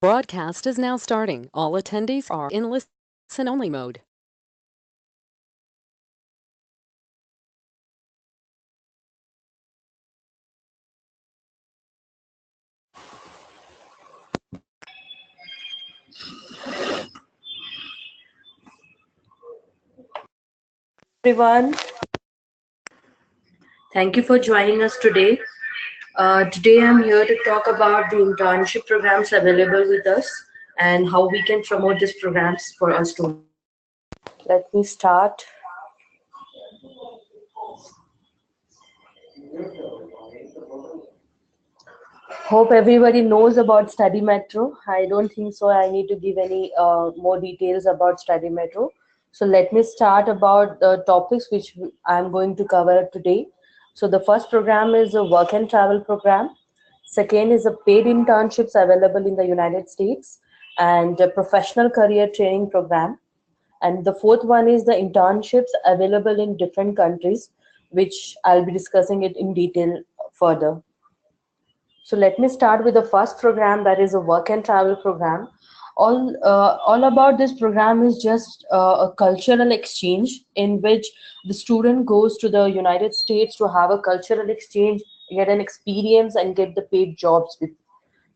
Broadcast is now starting. All attendees are in listen-only mode. Everyone. Thank you for joining us today. Today I'm here to talk about the internship programs available with us and how we can promote these programs for our students. Let me start. Hope everybody knows about Study Metro. I don't think so. I need to give any more details about Study Metro. So let me start about the topics which I'm going to cover today. So the first program is a work and travel program. Second is a paid internships available in the United States and a professional career training program. And the fourth one is the internships available in different countries, which I'll be discussing it in detail further. So let me start with the first program, that is a work and travel program. All about this program is just a cultural exchange in which the student goes to the United States to have a cultural exchange, get an experience, and get the paid jobs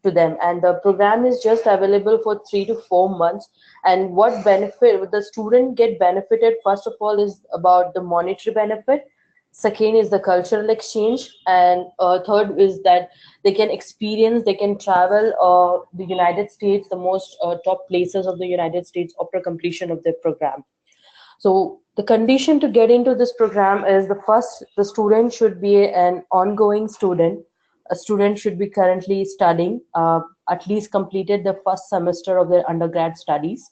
to them. And the program is just available for 3 to 4 months. And what benefit the student get benefited, first of all, is about the monetary benefit. Second is the cultural exchange, and third is that they can experience, they can travel the United States, the most top places of the United States after completion of their program. So the condition to get into this program is the first, the student should be an ongoing student. A student should be currently studying, at least completed the first semester of their undergrad studies.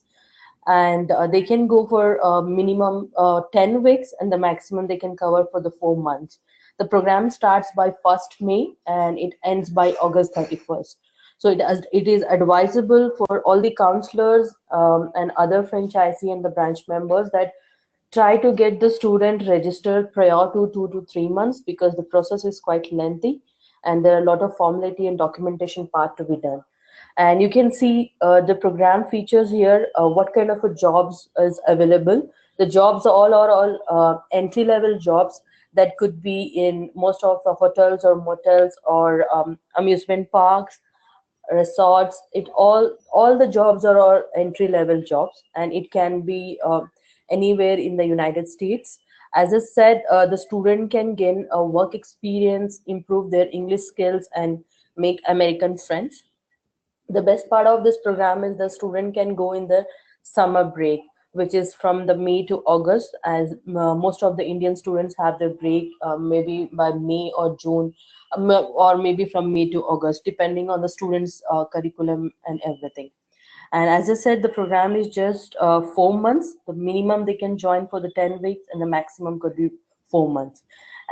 And they can go for minimum 10 weeks and the maximum they can cover for the 4 months. The program starts by 1st May and it ends by August 31st. So it is advisable for all the counselors and other franchisee and the branch members that try to get the student registered prior to 2 to 3 months, because the process is quite lengthy and there are a lot of formality and documentation part to be done. And you can see the program features here, what kind of a jobs is available. The jobs are all entry level jobs that could be in most of the hotels or motels or amusement parks, resorts. It all the jobs are all entry level jobs, and it can be anywhere in the United States. As I said, the student can gain a work experience, improve their English skills, and make American friends. The best part of this program is the student can go in the summer break, which is from the May to August, as most of the Indian students have their break maybe by May or June, or maybe from May to August, depending on the students' curriculum and everything. And as I said, the program is just 4 months. The minimum they can join for the 10 weeks, and the maximum could be 4 months.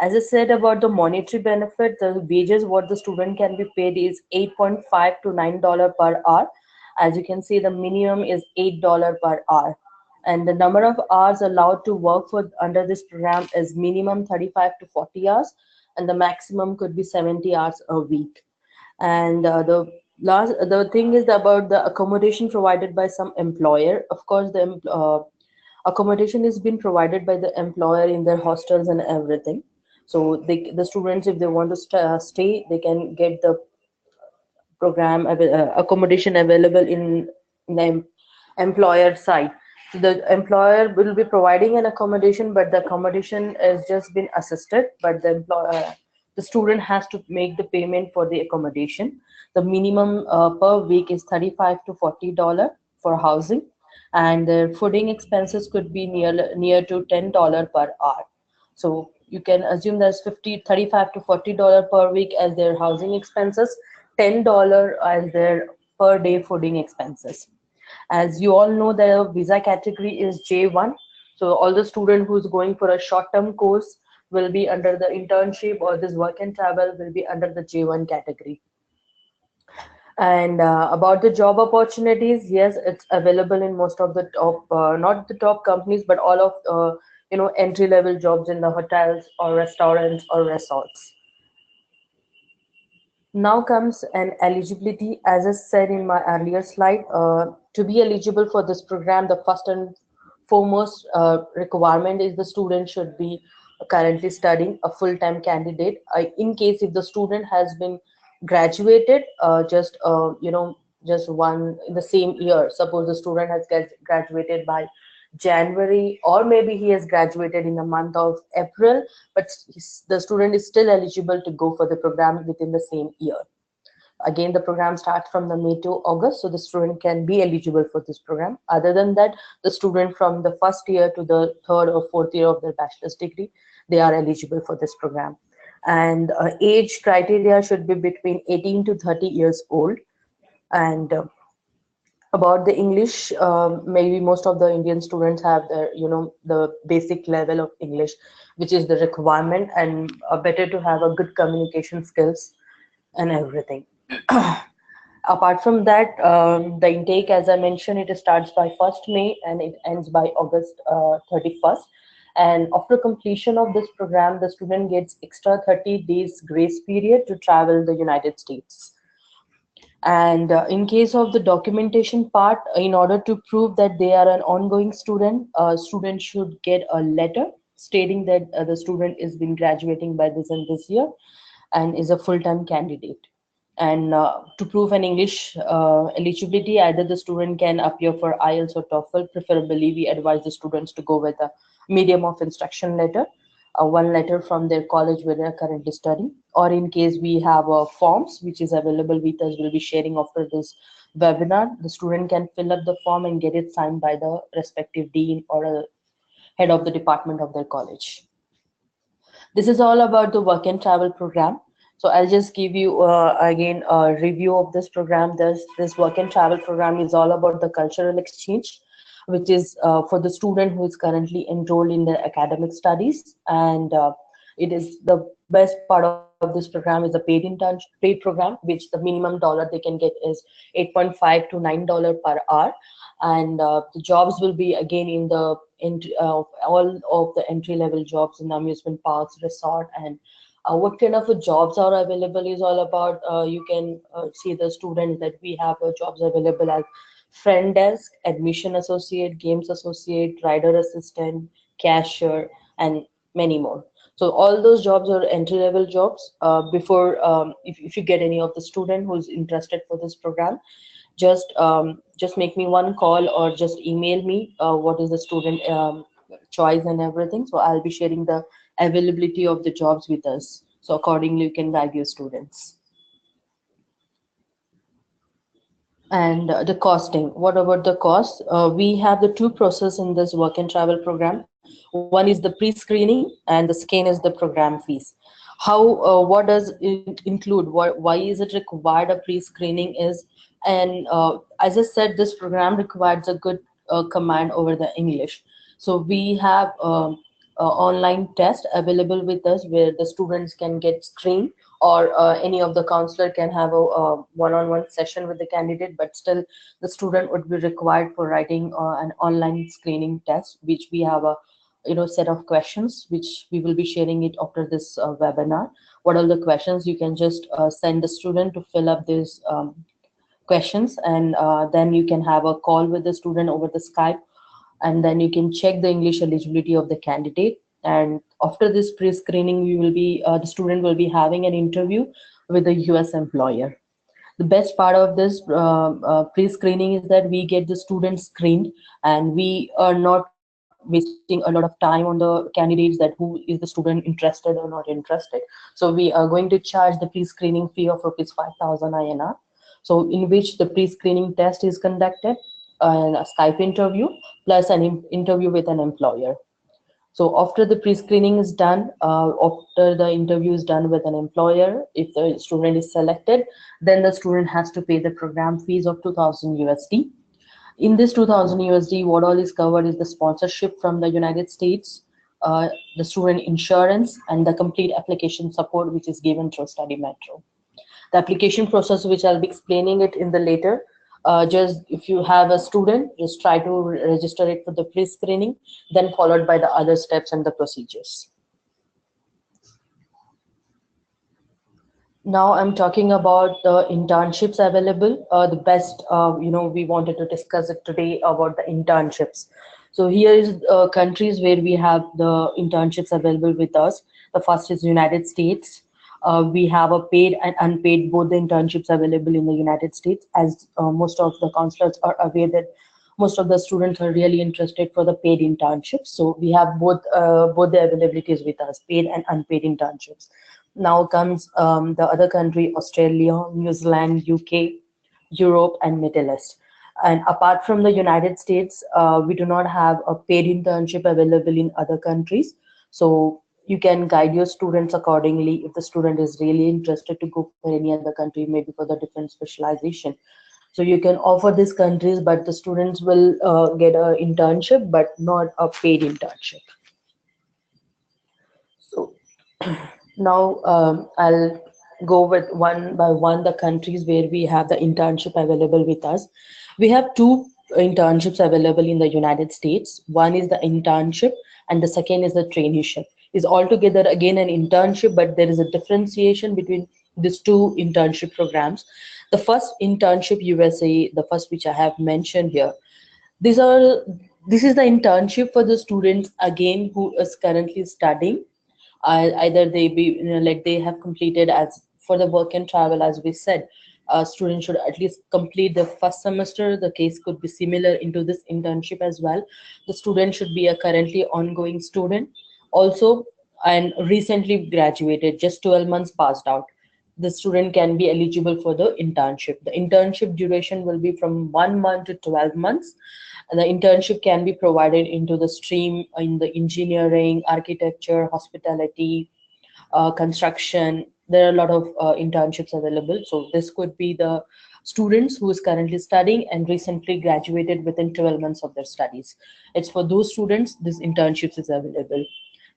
As I said about the monetary benefit, the wages what the student can be paid is 8.5 to $9 per hour. As you can see, the minimum is $8 per hour. And the number of hours allowed to work for under this program is minimum 35 to 40 hours, and the maximum could be 70 hours a week. And the thing is about the accommodation provided by some employer. Of course, the accommodation is being provided by the employer in their hostels and everything. So the students, if they want to stay, they can get the accommodation available in the employer side. So the employer will be providing an accommodation, but the accommodation has just been assisted, but the student has to make the payment for the accommodation. The minimum per week is 35 to $40 for housing, and the fooding expenses could be near to $10 per hour. So you can assume there's 35 to $40 per week as their housing expenses, $10 as their per day fooding expenses. As you all know, the visa category is J1. So all the student who's going for a short-term course will be under the internship, or this work and travel will be under the J1 category. And about the job opportunities, yes, it's available in most of the top, not the top companies, but all of entry level jobs in the hotels or restaurants or resorts. Now comes an eligibility. As I said in my earlier slide, to be eligible for this program, the first and foremost requirement is the student should be currently studying, a full-time candidate. In case if the student has been graduated, just one in the same year. Suppose the student has graduated by January, or maybe he has graduated in the month of April, but the student is still eligible to go for the program within the same year. Again, the program starts from the May to August, so the student can be eligible for this program. Other than that, the student from the first year to the third or fourth year of their bachelor's degree, they are eligible for this program. And age criteria should be between 18 to 30 years old. And about the English, maybe most of the Indian students have the basic level of English, which is the requirement, and better to have a good communication skills and everything. Apart from that, the intake, as I mentioned, it starts by 1st May and it ends by August 31st. And after completion of this program, the student gets extra 30 days grace period to travel the United States. And in case of the documentation part, in order to prove that they are an ongoing student, student should get a letter stating that the student is been graduating by this and this year and is a full-time candidate. And to prove an English eligibility, either the student can appear for IELTS or TOEFL. Preferably, we advise the students to go with a medium of instruction letter, one letter from their college where they're currently studying, or in case we have forms which is available with us, we'll be sharing after this webinar. The student can fill up the form and get it signed by the respective dean or a head of the department of their college. This is all about the work and travel program. So I'll just give you again a review of this program. This work and travel program is all about the cultural exchange, which is for the student who is currently enrolled in the academic studies. And it is the best part of this program is a paid program, which the minimum dollar they can get is 8.5 to $9 per hour. And the jobs will be again all of the entry level jobs in the amusement parks, resort, and what kind of jobs are available is all about. You can see the students that we have jobs available as front desk, admission associate, games associate, rider assistant, cashier, and many more. So all those jobs are entry level jobs. If you get any of the student who's interested for this program, just make me one call or just email me what is the student choice and everything. So I'll be sharing the availability of the jobs with us. So accordingly, you can guide your students. And the costing. What about the cost? We have the two process in this work and travel program. One is the pre-screening, and the second is the program fees. What does it include? Why is it required a pre-screening is, and as I said, this program requires a good command over the English. So we have online test available with us where the students can get screened, or any of the counselor can have a one-on-one session with the candidate, but still the student would be required for writing an online screening test, which we have a set of questions which we will be sharing it after this webinar. What are the questions? You can just send the student to fill up these questions, and then you can have a call with the student over the Skype, and then you can check the English eligibility of the candidate. And after this pre-screening, the student will be having an interview with a US employer. The best part of this pre-screening is that we get the students screened, and we are not wasting a lot of time on the candidates that who is the student interested or not interested. So we are going to charge the pre-screening fee of rupees 5,000 INR. So in which the pre-screening test is conducted, and a Skype interview plus an interview with an employer. So after the pre-screening is done, after the interview is done with an employer, if the student is selected, then the student has to pay the program fees of 2,000 USD. In this 2,000 USD, what all is covered is the sponsorship from the United States, the student insurance, and the complete application support, which is given through Study Metro. The application process, which I'll be explaining it in the later. Just if you have a student, just try to register it for the pre-screening, then followed by the other steps and the procedures. Now I'm talking about the internships available. The best, we wanted to discuss it today about the internships. So here is countries where we have the internships available with us. The first is United States. We have a paid and unpaid both the internships available in the United States, as most of the counselors are aware that most of the students are really interested for the paid internships. So we have both the availabilities with us, paid and unpaid internships. Now comes the other country, Australia, New Zealand, UK, Europe, and Middle East. And apart from the United States, we do not have a paid internship available in other countries. So you can guide your students accordingly if the student is really interested to go for any other country, maybe for the different specialization. So you can offer these countries, but the students will get an internship, but not a paid internship. So now I'll go with one by one the countries where we have the internship available with us. We have two internships available in the United States. One is the internship, and the second is the traineeship. Is altogether again an internship, but there is a differentiation between these two internship programs. The first internship USA, the first which I have mentioned here, these are this is the internship for the students again who is currently studying. Either they be, like they have completed, as for the work and travel, as we said, students should at least complete the first semester. The case could be similar into this internship as well. The student should be a currently ongoing student also, and recently graduated, just 12 months passed out. The student can be eligible for the internship. The internship duration will be from 1 month to 12 months. And the internship can be provided into the stream in the engineering, architecture, hospitality, construction. There are a lot of internships available. So this could be the students who is currently studying and recently graduated within 12 months of their studies. It's for those students this internships is available.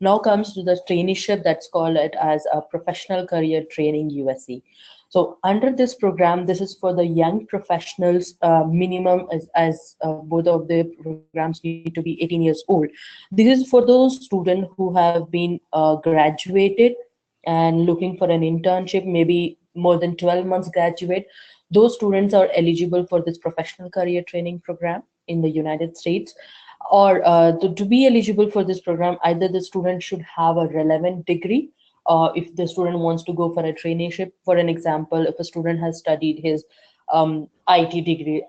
Now comes to the traineeship, that's called it as a professional career training USC. So under this program, this is for the young professionals, minimum as both of the programs need to be 18 years old. This is for those students who have been graduated and looking for an internship, maybe more than 12 months graduate. Those students are eligible for this professional career training program in the United States. Or to be eligible for this program, either the student should have a relevant degree. If the student wants to go for a traineeship, for an example, if a student has studied his IT degree,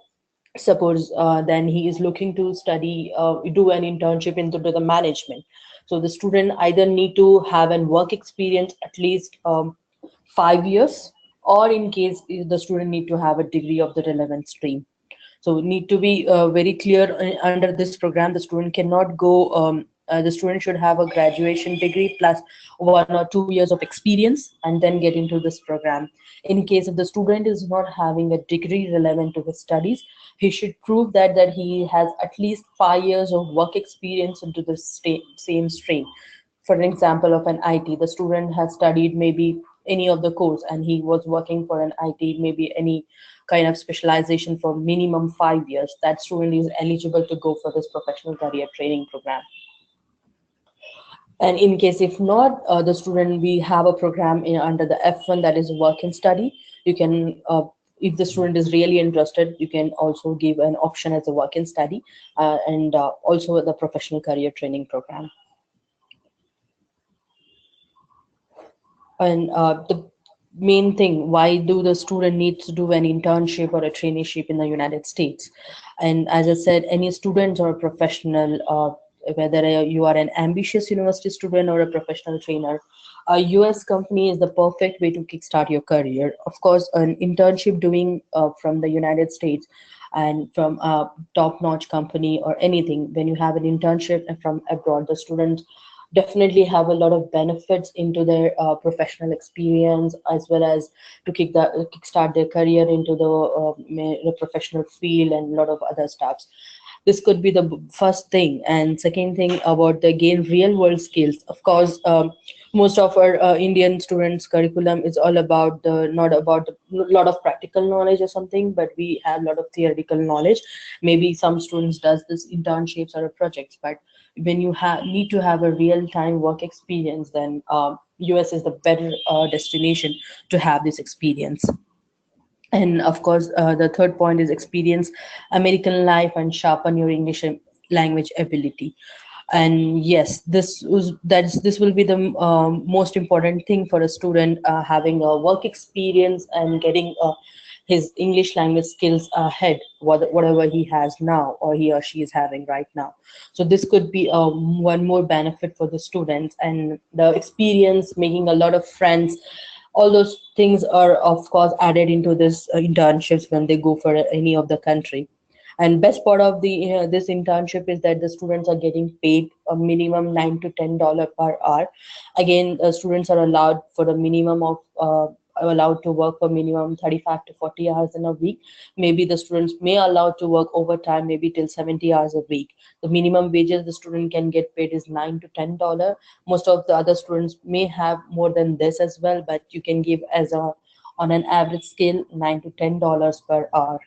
suppose, then he is looking to study, do an internship into the management. So the student either need to have an work experience at least 5 years, or in case the student need to have a degree of the relevant stream. So need to be very clear under this program. The student cannot go. The student should have a graduation degree plus 1 or 2 years of experience and then get into this program. In case if the student is not having a degree relevant to his studies, he should prove that he has at least 5 years of work experience into the same stream. For an example of an IT, the student has studied maybe any of the course and he was working for an IT, maybe any kind of specialization for minimum 5 years. That student is eligible to go for this professional career training program. And in case if not, the student, we have a program under the F1, that is work and study. You can, if the student is really interested, you can also give an option as a work and study, and also the professional career training program. And the main thing, why do the student needs to do an internship or a traineeship in the United States? And as I said, any student or a professional, whether you are an ambitious university student or a professional trainer, a US company is the perfect way to kickstart your career. Of course, an internship doing from the United States and from a top-notch company or anything, when you have an internship from abroad, the students definitely have a lot of benefits into their professional experience, as well as to kickstart their career into the professional field and a lot of other stuffs. This could be the first thing. And second thing, about the gain real world skills. Of course, most of our Indian students curriculum is all about the not about a lot of practical knowledge or something, but we have a lot of theoretical knowledge. Maybe some students does this internships or projects, but when you need to have a real time work experience, then US is the better destination to have this experience. And of course, the third point is experience American life and sharpen your English language ability. And yes, this will be the most important thing for a student, having a work experience and getting his English language skills ahead, whatever he has now or he or she is having right now. So this could be one more benefit for the students, and the experience making a lot of friends, all those things are of course added into this internships when they go for any of the country. And best part of the this internship is that the students are getting paid a minimum $9 to $10 per hour. Again, students are allowed for a minimum of are allowed to work for minimum 35 to 40 hours in a week. Maybe the students may allowed to work overtime, maybe till 70 hours a week. The minimum wages the student can get paid is $9 to $10. Most of the other students may have more than this as well, but you can give as a on an average scale $9 to $10 per hour.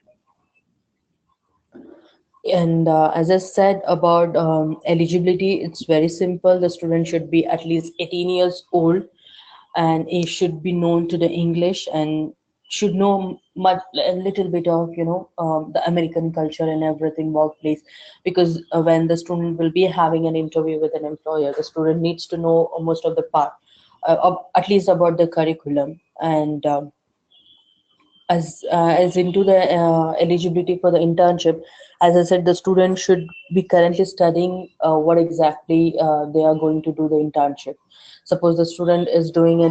And as I said about eligibility, it's very simple. The student should be at least 18 years old, and he should be known to the English and should know much a little bit of the American culture and everything workplace, because when the student will be having an interview with an employer, the student needs to know most of the part, at least about the curriculum. And as into the eligibility for the internship, as I said, the student should be currently studying what exactly they are going to do the internship. Suppose the student is doing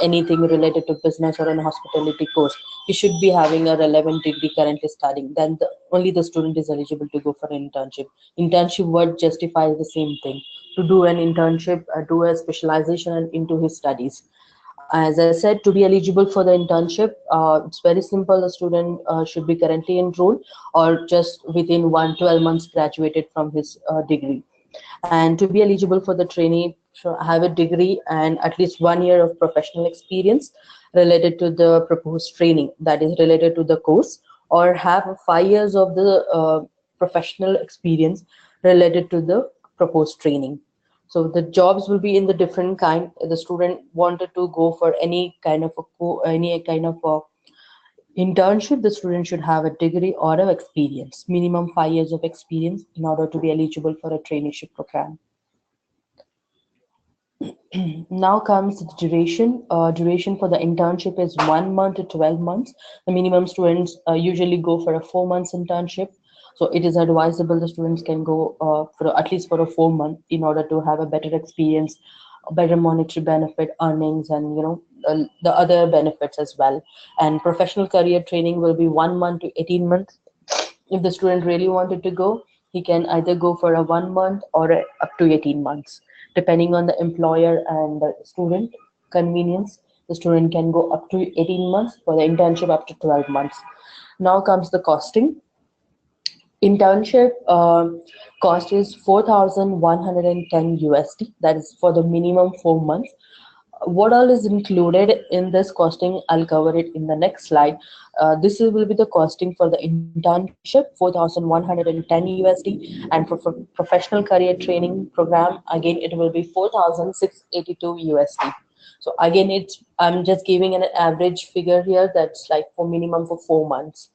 anything related to business or an hospitality course, he should be having a relevant degree currently studying, then only the student is eligible to go for an internship. Internship word justifies the same thing, to do an internship, do a specialization into his studies. As I said, to be eligible for the internship, it's very simple. The student should be currently enrolled or just within 12 months graduated from his degree. And to be eligible for the trainee, should have a degree and at least 1 year of professional experience related to the proposed training, that is related to the course, or have 5 years of the professional experience related to the proposed training. So the jobs will be in the different kind. The student wanted to go for any kind of any kind of a internship, the student should have a degree or a experience, minimum 5 years of experience in order to be eligible for a traineeship program. Now comes the duration. Duration for the internship is 1 month to 12 months. The minimum students usually go for a 4 months internship. So it is advisable the students can go for at least for a 4 month in order to have a better experience, a better monetary benefit, earnings, and the other benefits as well. And professional career training will be 1 month to 18 months. If the student really wanted to go, he can either go for a 1 month or up to 18 months, depending on the employer and the student convenience. The student can go up to 18 months, for the internship up to 12 months. Now comes the costing. Internship cost is 4,110 USD. That is for the minimum 4 months. What all is included in this costing, I'll cover it in the next slide. Will be the costing for the internship, 4,110 USD, and for professional career training program, again it will be 4,682 USD. So again, I'm just giving an average figure here, that's like for minimum for 4 months.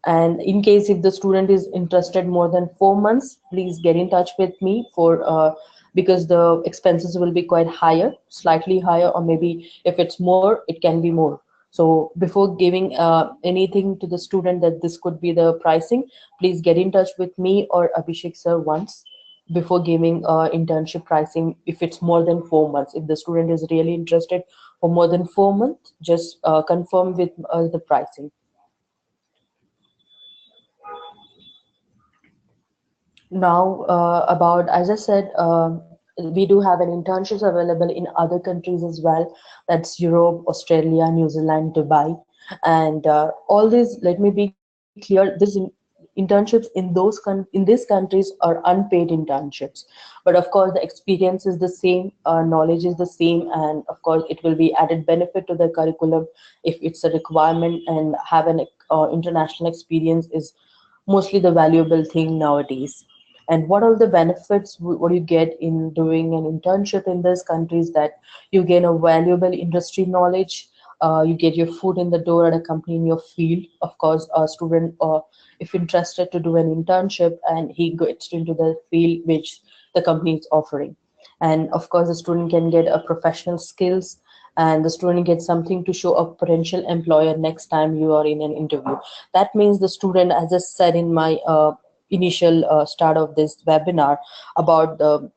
And in case if the student is interested more than 4 months, please get in touch with me for because the expenses will be quite higher, slightly higher, or maybe if it's more, it can be more. So before giving anything to the student that this could be the pricing, please get in touch with me or Abhishek sir once before giving internship pricing. If it's more than 4 months, if the student is really interested for more than 4 months, just confirm with the pricing. Now, about, as I said, we do have an internships available in other countries as well. That's Europe, Australia, New Zealand, Dubai, and all these. Let me be clear: internships in in these countries are unpaid internships, but of course the experience is the same, knowledge is the same, and of course it will be added benefit to the curriculum if it's a requirement. And have an international experience is mostly the valuable thing nowadays. And what are the benefits, what you get in doing an internship in this country is that you gain a valuable industry knowledge. You get your foot in the door at a company in your field. Of course, a student, if interested to do an internship, and he gets into the field which the company is offering. And of course, the student can get a professional skills, and the student gets something to show a potential employer next time you are in an interview. That means the student, as I said in my initial start of this webinar about the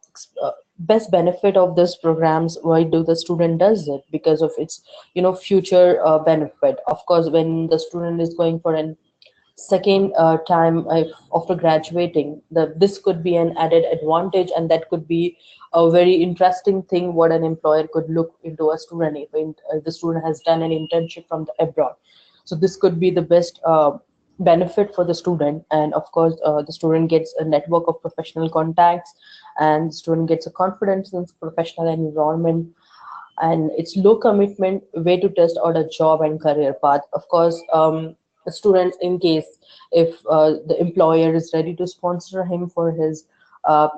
best benefit of this programs, why do the student does it? Because of its future benefit. Of course, when the student is going for an second time after graduating, this could be an added advantage, and that could be a very interesting thing what an employer could look into a student if the student has done an internship from the abroad. So this could be the best benefit for the student. And of course, the student gets a network of professional contacts, and the student gets a confidence in professional environment. And it's low commitment way to test out a job and career path. Of course, the students, in case if the employer is ready to sponsor him for his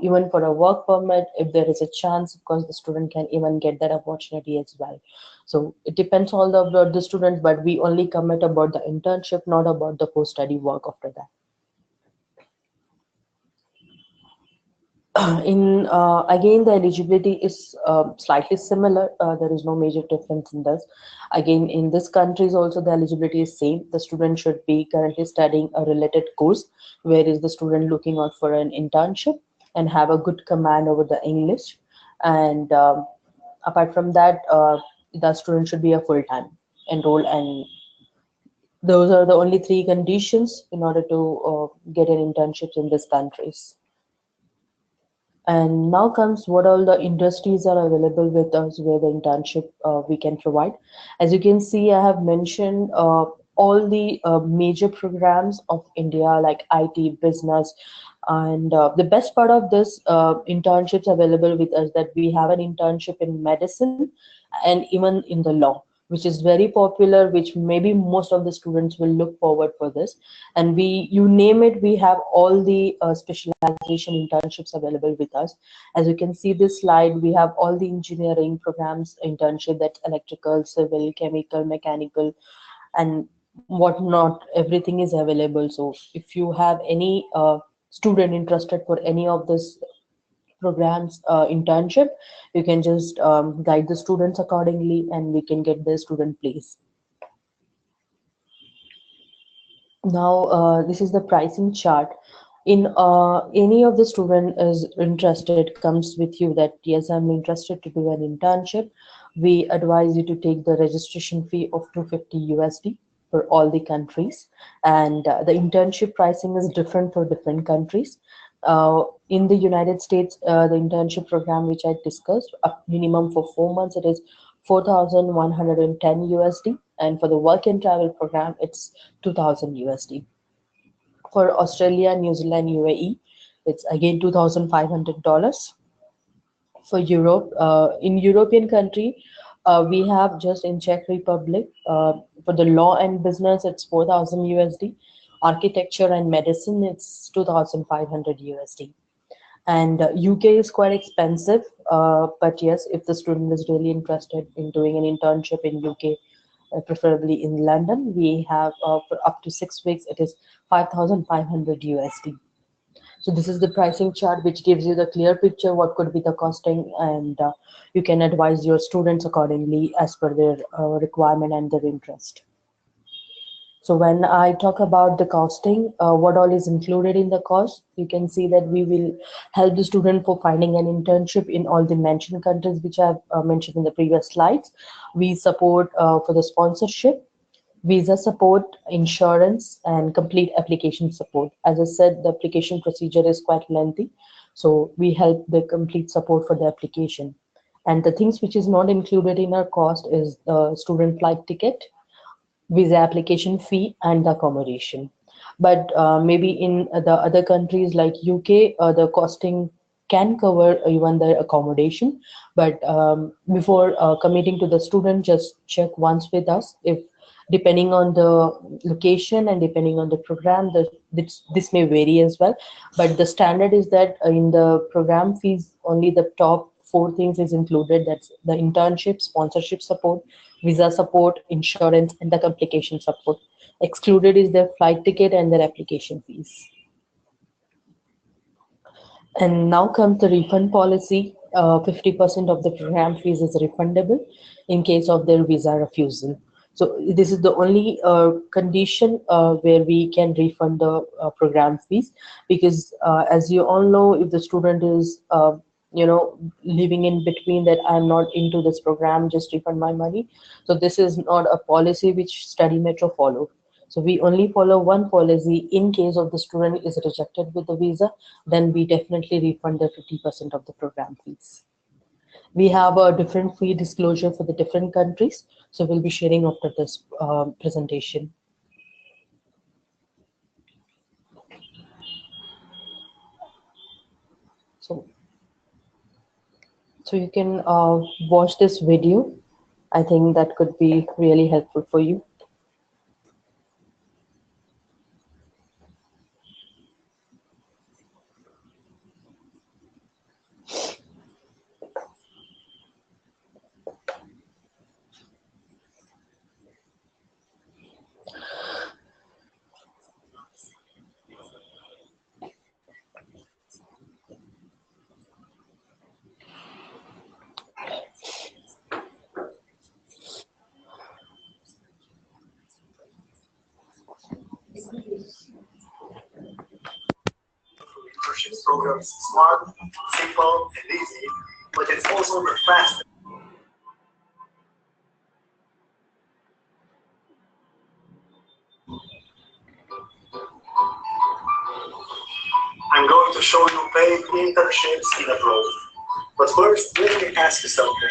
even for a work permit, if there is a chance, of course, the student can even get that opportunity as well. So it depends all about the students, but we only commit about the internship, not about the post study work after that. In again, the eligibility is slightly similar. There is no major difference in this. Again, in this countries also the eligibility is same. The student should be currently studying a related course, where is the student looking out for an internship and have a good command over the English. And apart from that, the student should be a full-time enrolled, and those are the only three conditions in order to get an internships in these countries. And now comes what all the industries are available with us where the internship we can provide. As you can see, I have mentioned all the major programs of India like IT, business, and the best part of this internships available with us that we have an internship in medicine and even in the law, which is very popular, which maybe most of the students will look forward for this. And we, you name it, we have all the specialization internships available with us. As you can see this slide, we have all the engineering programs internship, that's electrical, civil, chemical, mechanical, and whatnot. Everything is available. So if you have any student interested for any of this programs internship, you can just guide the students accordingly, and we can get the student place. Now, this is the pricing chart. In any of the student is interested, comes with you that yes, I'm interested to do an internship. We advise you to take the registration fee of 250 USD for all the countries, and the internship pricing is different for different countries. In the United States, the internship program which I discussed, a minimum for 4 months, it is 4,110 USD, and for the work and travel program, it's 2,000 USD. For Australia, New Zealand, UAE, it's again $2,500. For Europe, in European country, we have just in Czech Republic, for the law and business, it's 4,000 USD. Architecture and medicine, it's 2,500 USD. And UK is quite expensive, but yes, if the student is really interested in doing an internship in UK, preferably in London, we have for up to 6 weeks, it is 5,500 USD. So this is the pricing chart which gives you the clear picture what could be the costing, and you can advise your students accordingly as per their requirement and their interest. So when I talk about the costing, what all is included in the cost, you can see that we will help the student for finding an internship in all the mentioned countries which I've mentioned in the previous slides. We support for the sponsorship, visa support, insurance, and complete application support. As I said, the application procedure is quite lengthy, so we help the complete support for the application. And the things which is not included in our cost is the student flight ticket, visa application fee, and the accommodation. But maybe in the other countries like UK, the costing can cover even the accommodation. But before committing to the student, just check once with us if Depending on the location and depending on the program, this may vary as well. But the standard is that in the program fees, only the top four things is included. That's the internship, sponsorship support, visa support, insurance, and the complication support. Excluded is their flight ticket and their application fees. And now comes the refund policy. 50% of the program fees is refundable in case of their visa refusal. So this is the only condition where we can refund the program fees, because as you all know, if the student is living in between that I'm not into this program, just refund my money. So this is not a policy which Study Metro follow. So we only follow one policy. In case of the student is rejected with the visa, then we definitely refund the 50% of the program fees. We have a different fee disclosure for the different countries. So we'll be sharing after this presentation. So, so you can watch this video. I think that could be really helpful for you. Internship programs smart, simple, and easy, but it's also the fastest. I'm going to show you paid internships in abroad. But first, let me ask you something.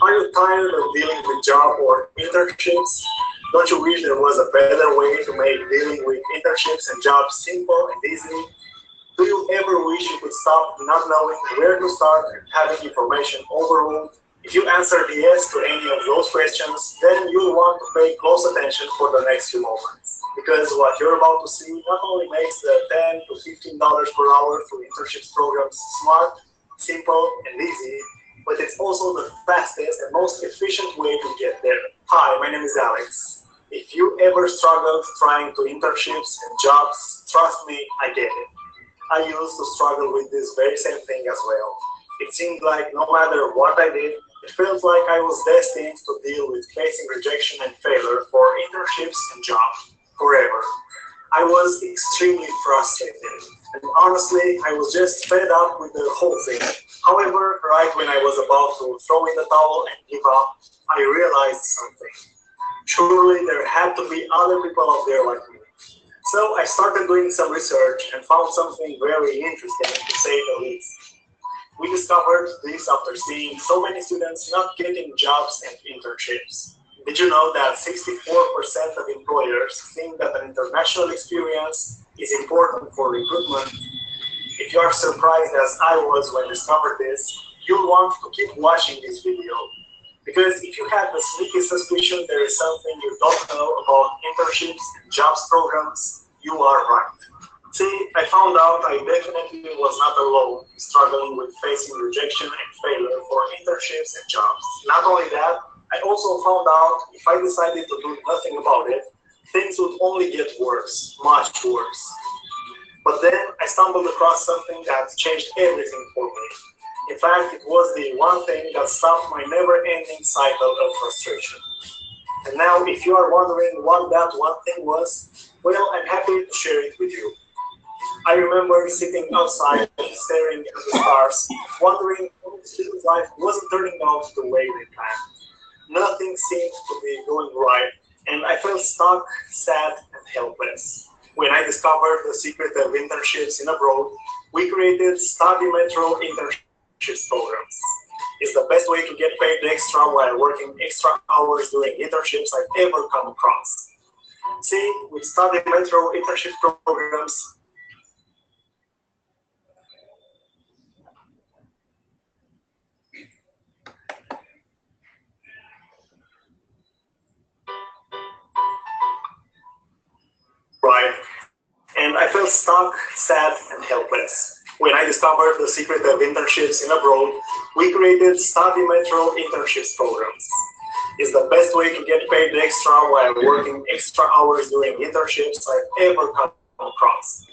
Are you tired of dealing with job or internships? Don't you wish there was a better way to make dealing with internships and jobs simple and easy? Do you ever wish you could stop not knowing where to start and having information overload? If you answered yes to any of those questions, then you'll want to pay close attention for the next few moments. Because what you're about to see not only makes the $10 to $15 per hour for internships programs smart, simple, and easy, but it's also the fastest and most efficient way to get there. Hi, my name is Alex. If you ever struggled trying to internships and jobs, trust me, I get it. I used to struggle with this very same thing as well. It seemed like no matter what I did, it felt like I was destined to deal with facing rejection and failure for internships and jobs forever. I was extremely frustrated, and honestly, I was just fed up with the whole thing. However, right when I was about to throw in the towel and give up, I realized something. Surely there had to be other people out there like me. So I started doing some research and found something very interesting, to say the least. We discovered this after seeing so many students not getting jobs and internships. Did you know that 64% of employers think that an international experience is important for recruitment? If you are surprised as I was when I discovered this, you'll want to keep watching this video. Because if you had the sneaky suspicion there is something you don't know about internships and jobs programs, you are right. See, I found out I definitely was not alone struggling with facing rejection and failure for internships and jobs. Not only that, I also found out if I decided to do nothing about it, things would only get worse, much worse. But then I stumbled across something that changed everything for me. In fact, it was the one thing that stopped my never-ending cycle of frustration. And now, if you are wondering what that one thing was, well, I'm happy to share it with you. I remember sitting outside, staring at the stars, wondering why student life wasn't turning out the way they planned. Nothing seemed to be going right, and I felt stuck, sad, and helpless. When I discovered the secret of internships in abroad, we created Study Metro Internships programs. It's the best way to get paid extra while working extra hours doing internships I've ever come across. See, with Study Metro Internship programs, felt stuck, sad, and helpless. When I discovered the secret of internships in abroad, we created Study Metro Internships programs. It's the best way to get paid extra while working extra hours during internships I've ever come across.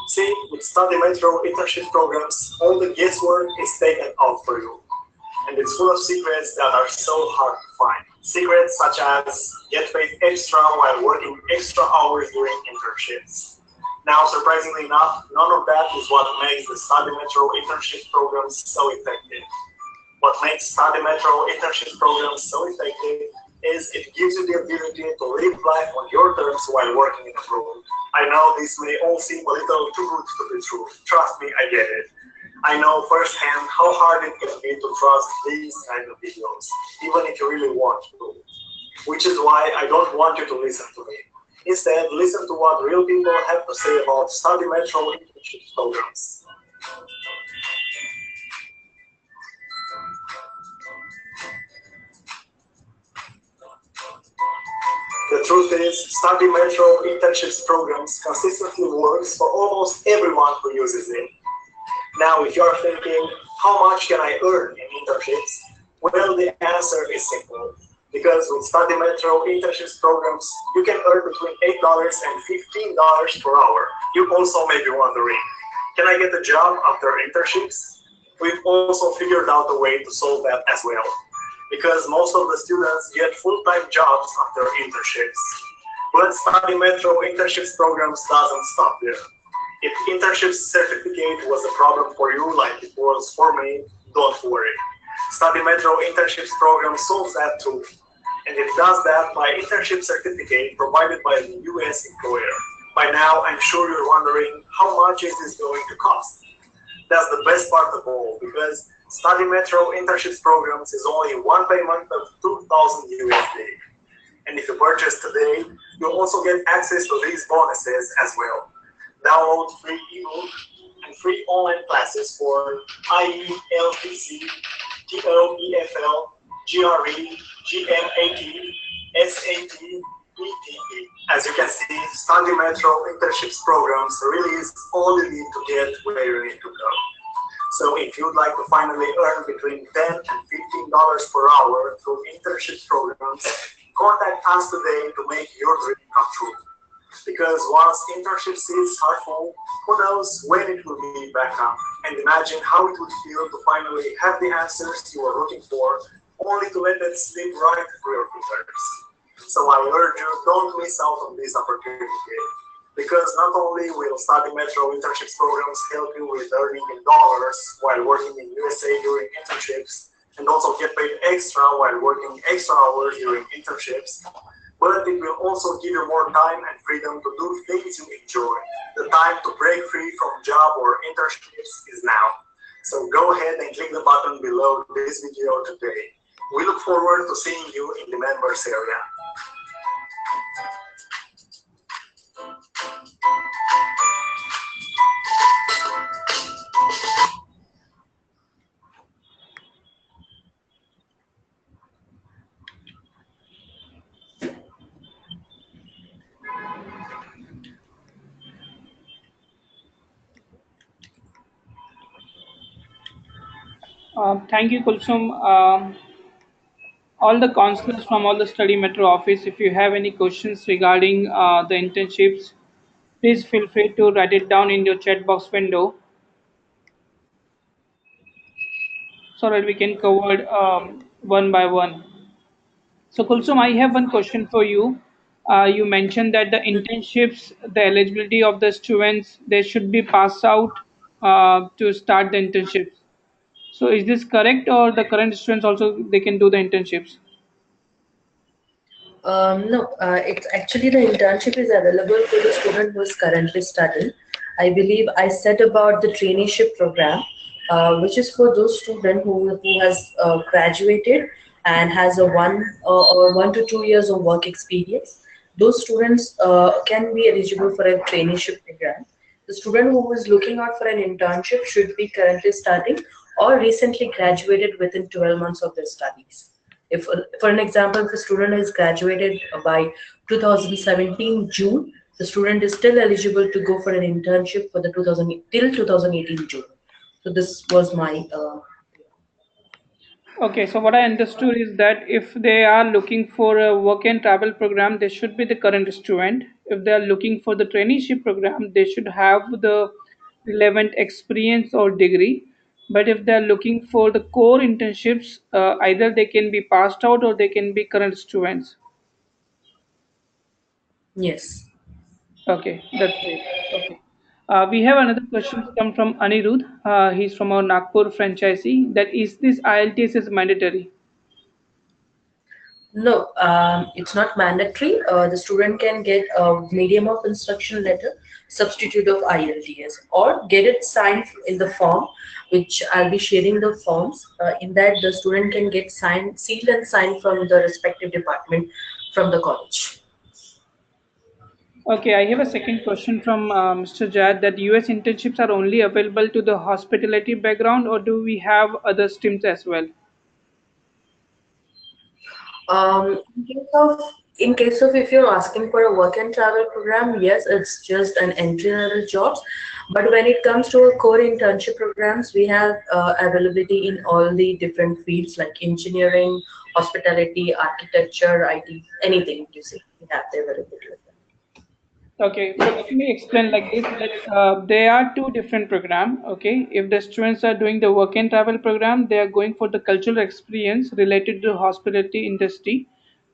See, with Study Metro internship programs, all the guesswork is taken out for you. And it's full of secrets that are so hard to find. Secrets such as get paid extra while working extra hours during internships. Now, surprisingly enough, none of that is what makes the Study Metro internship programs so effective. What makes Study Metro internship programs so effective is it gives you the ability to live life on your terms while working in abroad. I know this may all seem a little too good to be true. Trust me, I get it. I know firsthand how hard it can be to trust these kind of videos, even if you really want to. Which is why I don't want you to listen to me. Instead, listen to what real people have to say about Study Metro internship programs. The truth is, Study Metro internships programs consistently works for almost everyone who uses it. Now, if you're thinking, how much can I earn in internships? Well, the answer is simple. Because with Study Metro internships programs, you can earn between $8 and $15 per hour. You also may be wondering, can I get a job after internships? We've also figured out a way to solve that as well. Because most of the students get full-time jobs after internships. But Study Metro internships programs doesn't stop there. If internship certificate was a problem for you like it was for me, don't worry. Study Metro internships program solves that too. And it does that by internship certificate provided by the US employer. By now, I'm sure you're wondering, how much is this going to cost? That's the best part of all, because Study Metro internships programs is only one payment of 2,000 USD. And if you purchase today, you'll also get access to these bonuses as well. Download free ebook and free online classes for IELTC, TOEFL, GRE, GMAT, SAT, PTE. As you can see, Study Metro internships programs really is all you need to get where you need to go. So if you'd like to finally earn between $10 and $15 per hour through internship programs, contact us today to make your dream come true. Because once internship seats are full, who knows when it will be back up. And imagine how it would feel to finally have the answers you are looking for, only to let it slip right through your fingers. So I urge you, don't miss out on this opportunity. Because not only will Study Metro internships programs help you with earning in dollars while working in USA during internships, and also get paid extra while working extra hours during internships, but it will also give you more time and freedom to do things you enjoy. The time to break free from job or internships is now. So go ahead and click the button below this video today. We look forward to seeing you in the members area. Thank you, Kulsum. All the counselors from all the Study Metro office, if you have any questions regarding the internships, please feel free to write it down in your chat box window so that we can cover one by one. So, Kulsum, I have one question for you. You mentioned that the internships, the eligibility of the students, they should be passed out to start the internships. So, is this correct, or the current students also they can do the internships? No, it's actually the internship is available for the student who is currently studying. I believe I said about the traineeship program, which is for those student who has graduated and has a 1 to 2 years of work experience. Those students can be eligible for a traineeship program. The student who is looking out for an internship should be currently studying or recently graduated within 12 months of their studies. If, for an example, if a student is graduated by 2017 June, the student is still eligible to go for an internship for the 2000 till 2018 June. So this was my Okay, so what I understood is that if they are looking for a work and travel program, they should be the current student. If they are looking for the traineeship program, they should have the relevant experience or degree. But if they are looking for the core internships, either they can be passed out or they can be current students. yes. Okay, that's great. Okay. We have another question come from Anirudh. He's from our Nagpur franchisee. That is this IELTS is mandatory? No, it's not mandatory. The student can get a medium of instruction letter, substitute of ILTS, or get it signed in the form, which I'll be sharing the forms. In that, the student can get signed, sealed and signed from the respective department from the college. Okay, I have a second question from Mr. Jad that US internships are only available to the hospitality background, or do we have other streams as well? In case of if you're asking for a work and travel program, yes, it's just an entry level jobs. But when it comes to our core internship programs, we have availability in all the different fields like engineering, hospitality, architecture, IT, anything you see, we have the availability of that. Okay, so let me explain like this that there are two different programs. Okay, if the students are doing the work and travel program, they are going for the cultural experience related to hospitality industry.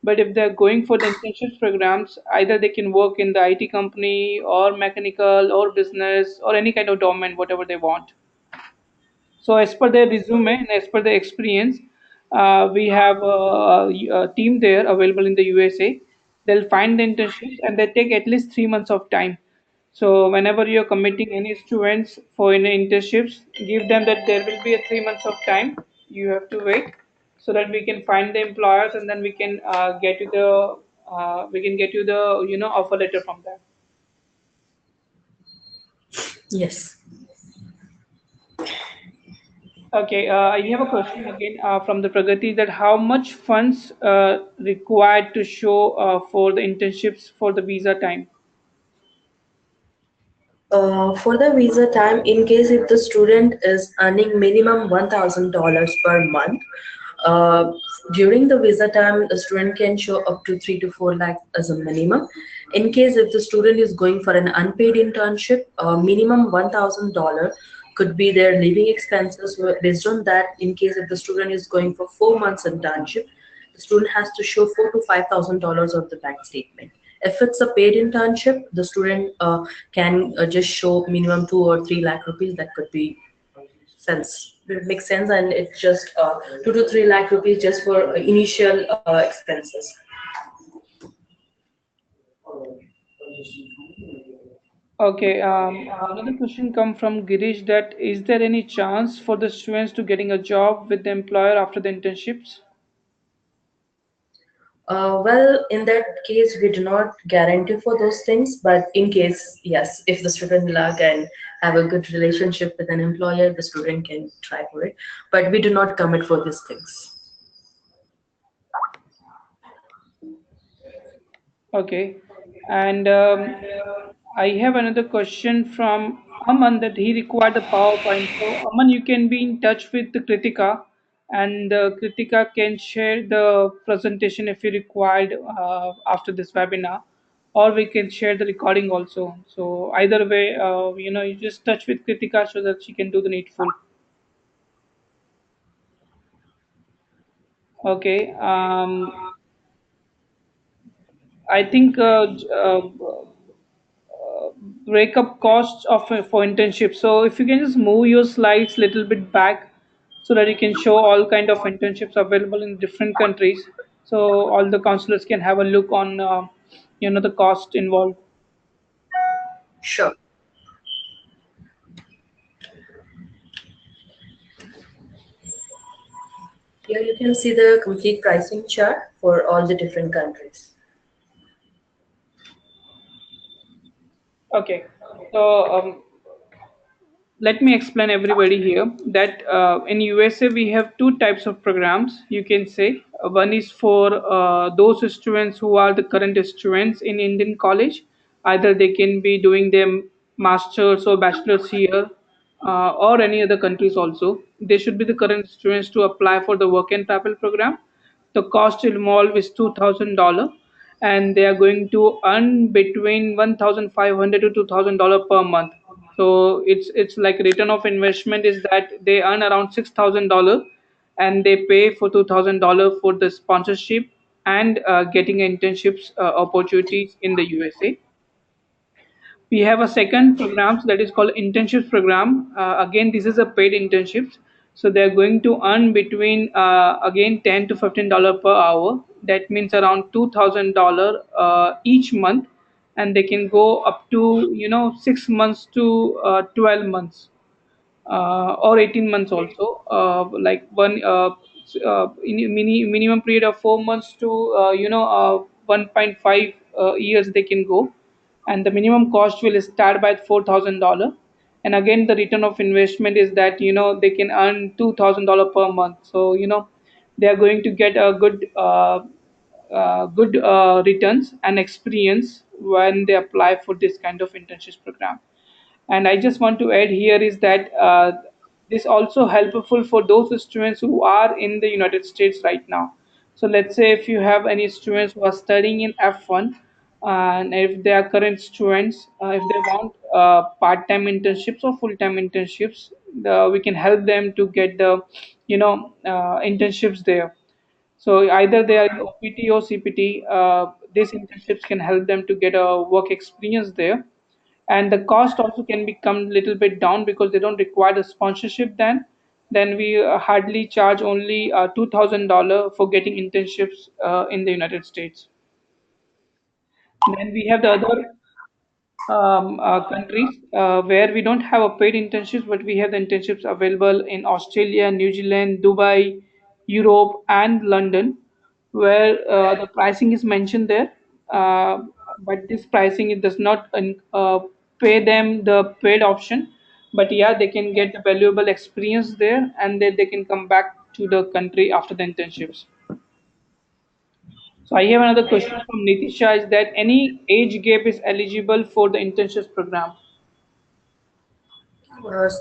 But if they are going for the internships programs, either they can work in the IT company or mechanical or business or any kind of domain, whatever they want. So as per their resume and as per their experience, we have a team there available in the USA. They'll find the internships and they take at least 3 months of time. So whenever you're committing any students for any internships, give them that there will be a 3 months of time. You have to wait so that we can find the employers and then we can get you the offer letter from them. Yes. Okay, I have a question again from the Pragati that how much funds required to show for the internships for the visa time? For the visa time, in case if the student is earning minimum $1,000 per month, uh, during the visa time, the student can show up to 3 to 4 lakh as a minimum. In case if the student is going for an unpaid internship, minimum $1,000 could be their living expenses. Based on that, in case if the student is going for 4 months internship, the student has to show $4 to $5,000 of the bank statement. If it's a paid internship, the student can just show minimum 2 or 3 lakh rupees. That could be sense. It makes sense, and it's just 2 to 3 lakh rupees just for initial expenses. Okay, another question come from Girish that is there any chance for the students to getting a job with the employer after the internships? Well, in that case, we do not guarantee for those things, but in case, yes, if the student luck and have a good relationship with an employer, the student can try for it. But we do not commit for these things. Okay, and I have another question from Aman that he required the PowerPoint. So Aman, you can be in touch with the Kritika, and Kritika can share the presentation if you required after this webinar, or we can share the recording also. So either way, you just touch with Kritika so that she can do the needful. Okay. I think breakup costs of for internship. So if you can just move your slides little bit back so that you can show all kind of internships available in different countries, so all the counselors can have a look on the cost involved. Sure. Here you can see the complete pricing chart for all the different countries. Okay, so let me explain everybody here that in USA we have two types of programs. You can say one is for those students who are the current students in Indian college, Either they can be doing their masters or bachelors here, or any other countries also. They should be the current students to apply for the work and travel program. The cost involved is $2,000, and they are going to earn between 1,500 to $2,000 per month. So it's like return of investment is that they earn around $6,000, and they pay for $2,000 for the sponsorship and getting internships opportunities in the USA. We have a second program that is called internships program. Again, this is a paid internships. So they're going to earn between again $10 to $15 per hour. That means around $2,000 each month, and they can go up to 6 months to 12 months, or 18 months also, like one minimum period of 4 months to 1.5 years they can go, and the minimum cost will start by $4,000. And again, the return of investment is that they can earn $2,000 per month. So they are going to get a good returns and experience when they apply for this kind of internships program. And I just want to add here is that this also helpful for those students who are in the United States right now. So let's say if you have any students who are studying in F1, and if they are current students, if they want part-time internships or full-time internships, we can help them to get the internships there. So either they are in OPT or CPT, these internships can help them to get a work experience there, and the cost also can become little bit down because they don't require the sponsorship. Then we hardly charge only $2,000 for getting internships in the United States. Then we have the other countries where we don't have a paid internships, but we have the internships available in Australia, New Zealand, Dubai, Europe, and London, where the pricing is mentioned there. Uh, but this pricing, it does not pay them the paid option, but yeah, they can get a valuable experience there, and then they can come back to the country after the internships. So I have another question from Nitisha: is that any age gap is eligible for the internships program?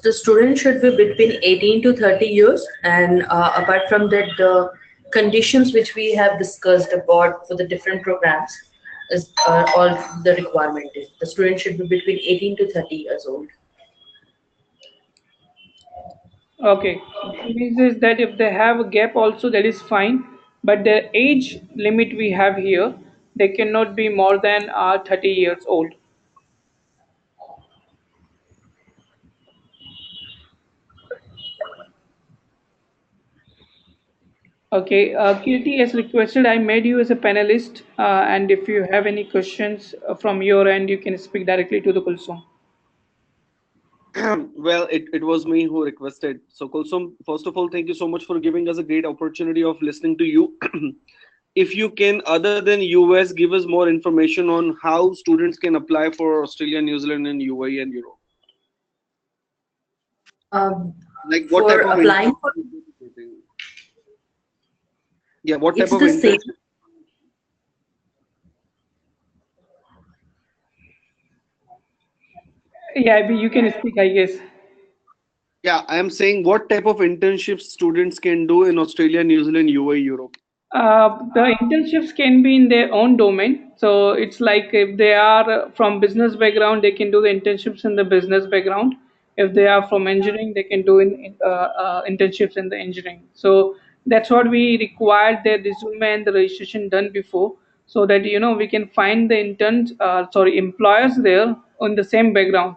The student should be between 18 to 30 years, and apart from that, the conditions which we have discussed about for the different programs is all the requirement is. The student should be between 18 to 30 years old. Okay, that means is that if they have a gap also, that is fine, but the age limit we have here, they cannot be more than 30 years old. Okay, Kirti, as requested, I made you as a panelist, and if you have any questions from your end, you can speak directly to the Kulsum. Well, it was me who requested. So, Kulsum, first of all, thank you so much for giving us a great opportunity of listening to you. If you can, other than US, give us more information on how students can apply for Australia, New Zealand, and UAE and Europe. Um, Like what for type of applying internship? for, Yeah, what type it's of the same. internship? Yeah, you can speak, I guess. Yeah, I am saying what type of internships students can do in Australia, New Zealand, UAE, Europe. The internships can be in their own domain. So it's like if they are from business background, they can do the internships in the business background. If they are from engineering, they can do internships in the engineering. So that's what we required their resume and the registration done before, so that we can find the interns, sorry, employers there on the same background.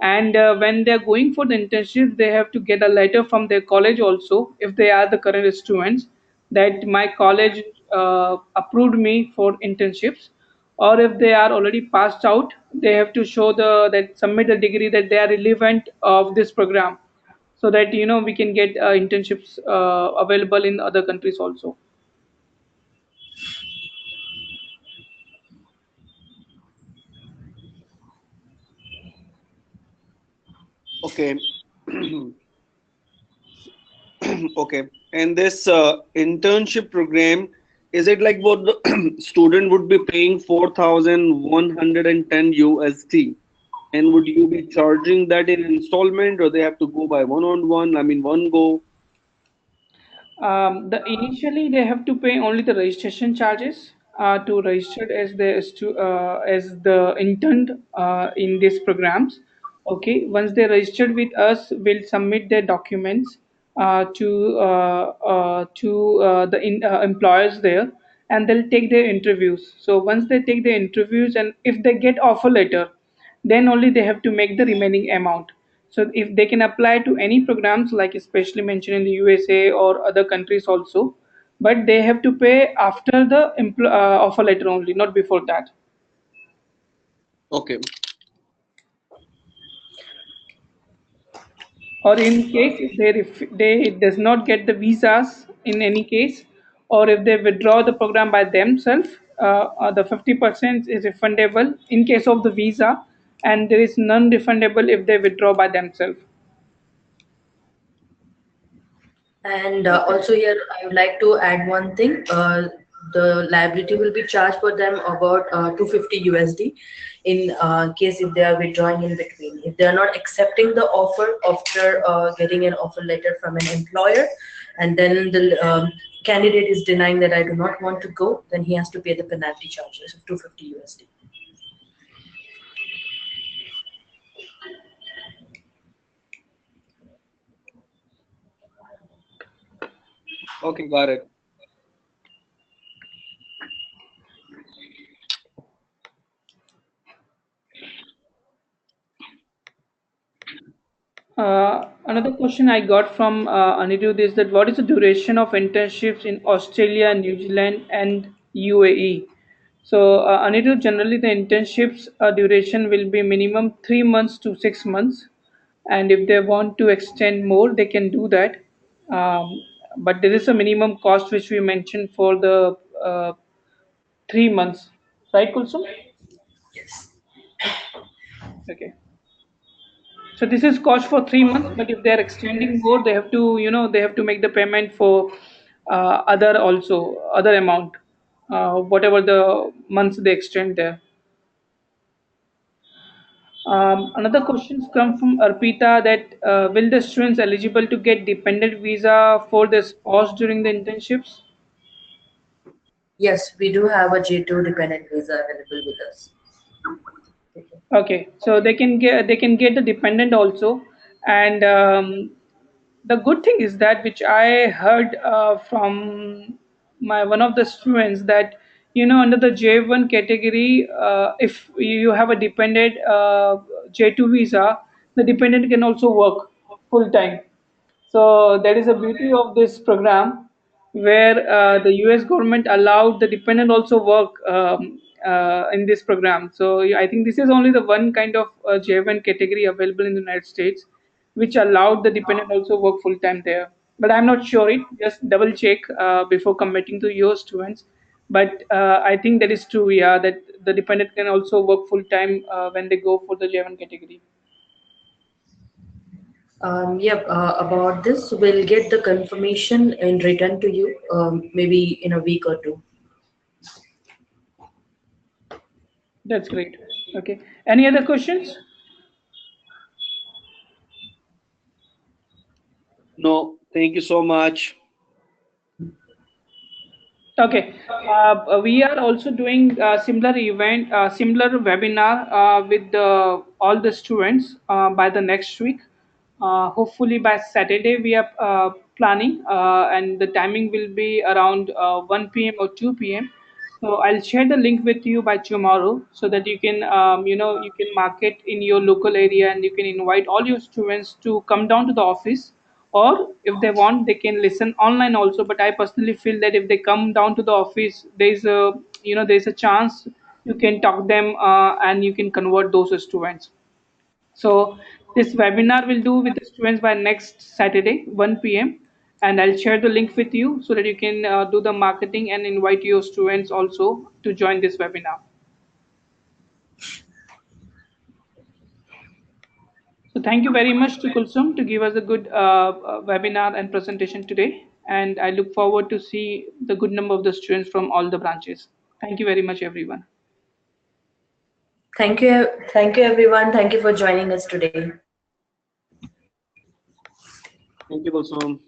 And when they're going for the internship, they have to get a letter from their college also, if they are the current students, that my college approved me for internships. Or if they are already passed out, they have to show the that submit the degree that they are relevant of this program, so that we can get internships available in other countries also. Okay. Okay. And this internship program, Is it like what the student would be paying 4,110 USD? And would you be charging that in installment, or they have to go by one on one? I mean, one go. The initially they have to pay only the registration charges to register as the intern in these programs. Okay, once they registered with us, we'll submit their documents to employers there, and they'll take their interviews. So once they take the interviews, and if they get offer letter, then only they have to make the remaining amount. So if they can apply to any programs like especially mentioned in the USA or other countries also, but they have to pay after the offer letter only, not before that. Okay. Or in case if they does not get the visas in any case, or if they withdraw the program by themselves, the 50% is refundable in case of the visa, and there is none refundable if they withdraw by themselves. And Okay. also here, I would like to add one thing. The liability will be charged for them about 250 USD in case if they are withdrawing in between. If they are not accepting the offer after getting an offer letter from an employer, and then the candidate is denying that I do not want to go, then he has to pay the penalty charges of 250 USD. Okay, got it. Another question I got from Anirudh is that what is the duration of internships in Australia, New Zealand, and UAE? So, Anirudh, generally the internships duration will be minimum 3 months to 6 months, and if they want to extend more, they can do that. Um, but there is a minimum cost which we mentioned for the 3 months, right, Kulsum? Yes. Okay. So this is cost for 3 months, but if they are extending more, they have to, they have to make the payment for other also other amount, whatever the months they extend there. Another questions come from Arpita that will the students eligible to get dependent visa for their spouse during the internships? Yes, we do have a J2 dependent visa available with us. Okay, so they can get the dependent also, and the good thing is that which I heard from my one of the students that under the J1 category, if you have a dependent J2 visa, the dependent can also work full time. So that is the beauty of this program, where the U.S. government allowed the dependent also work in this program. So I think this is only the one kind of J1 category available in the United States, which allowed the dependent also work full time there. But I'm not sure it. Just double check before committing to your students. But I think that is true. Yeah, that the dependent can also work full time when they go for the J1 category. Yep, about this, we'll get the confirmation in return to you, maybe in a week or two. That's great. Okay. Any other questions? No, thank you so much. Okay. We are also doing a similar event, similar webinar with all the students by the next week. Hopefully by Saturday we are planning, and the timing will be around 1 p.m. or 2 p.m. So I'll share the link with you by tomorrow so that you can, you can mark it in your local area, and you can invite all your students to come down to the office, or if they want they can listen online also. But I personally feel that if they come down to the office, there's a chance you can talk them, and you can convert those students. So this webinar will do with the students by next Saturday 1 p.m., and I'll share the link with you so that you can do the marketing and invite your students also to join this webinar. So thank you very much to Kulsum to give us a good webinar and presentation today. and I look forward to see the good number of the students from all the branches. Thank you very much, everyone. Thank you, everyone. Thank you for joining us today. Thank you, Kulsum.